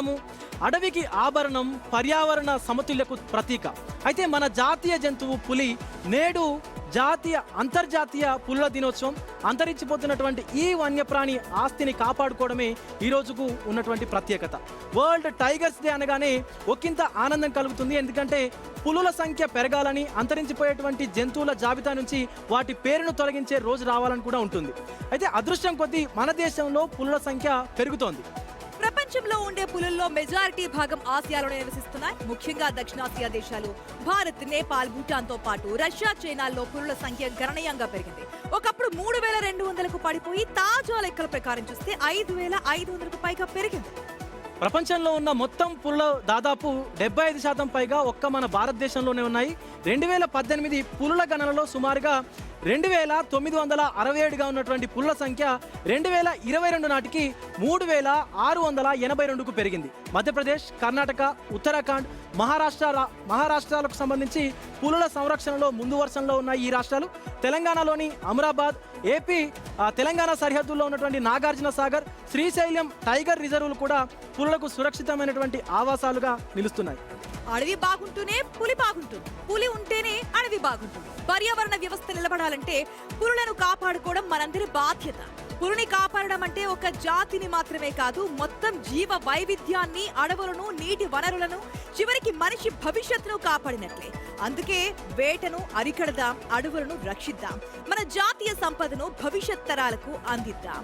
అందము, అడవికి ఆభరణం, పర్యావరణ సమతుల్యకు ప్రతీక. అయితే మన జాతీయ జంతువు పులి. నేడు అంతర్జాతీయ పులుల దినోత్సవం. అంతరించిపోతున్నటువంటి ఈ వన్యప్రాణి ఆస్తిని కాపాడుకోవడమే ఈ రోజుకు ఉన్నటువంటి ప్రత్యేకత. వరల్డ్ టైగర్స్ డే అనగానే ఒకంత ఆనందం కలుగుతుంది. ఎందుకంటే పులుల సంఖ్య పెరగాలని, అంతరించిపోయేటువంటి జంతువుల జాబితా నుంచి వాటి పేరును తొలగించే రోజు రావాలని కూడా ఉంటుంది. అయితే అదృష్టం కొద్దీ మన దేశంలో పులుల సంఖ్య పెరుగుతోంది. ప్రపంచంలో ఉండే పులుల్లో మెజారిటీ భాగం ఆసియాలోనే నివసిస్తున్నాయి. ముఖ్యంగా దక్షిణాసియా దేశాలు భారత్, నేపాల్, భూటాన్తో పాటు రష్యా, చైనాల్లో పులుల సంఖ్య గణనీయంగా పెరిగింది. ఒకప్పుడు 3200కు పడిపోయి తాజా లెక్కల ప్రకారం చూస్తే 5500కు పైగా పెరిగింది. ప్రపంచంలో ఉన్న మొత్తం పులుల దాదాపు 75% పైగా ఒక్క మన భారతదేశంలోనే ఉన్నాయి. 2018 పులుల గణనలో సుమారుగా 2967గా ఉన్నటువంటి పులుల సంఖ్య 2022 నాటికి 3682కు పెరిగింది. మధ్యప్రదేశ్, కర్ణాటక, ఉత్తరాఖండ్, మహారాష్ట్రాలకు సంబంధించి పులుల సంరక్షణలో ముందు వరుసలో ఉన్న ఈ రాష్ట్రాలు తెలంగాణలోని అమరాబాద్, ఏపీ తెలంగాణ సరిహద్దుల్లో ఉన్నటువంటి నాగార్జున సాగర్, శ్రీశైలం టైగర్ రిజర్వులు కూడా పులులకు సురక్షితమైనటువంటి ఆవాసాలుగా నిలుస్తున్నాయి. అడవి బాగుంటూనే పులి బాగుంటుంది, పులి ఉంటేనే అడవి బాగుంటుంది. పర్యావరణ వ్యవస్థ నిలబడాలంటే పులులను కాపాడుకోవడం మనందరి బాధ్యత. పులిని కాపాడడం అంటే ఒక జాతిని మాత్రమే కాదు, మొత్తం జీవ వైవిధ్యాన్ని, అడవులను, నీటి వనరులను, చివరికి మనిషి భవిష్యత్తును కాపాడినట్లే. అందుకే వేటను అరికడదాం, అడవులను రక్షిద్దాం, మన జాతీయ సంపదను భవిష్యత్ తరాలకు అందిద్దాం.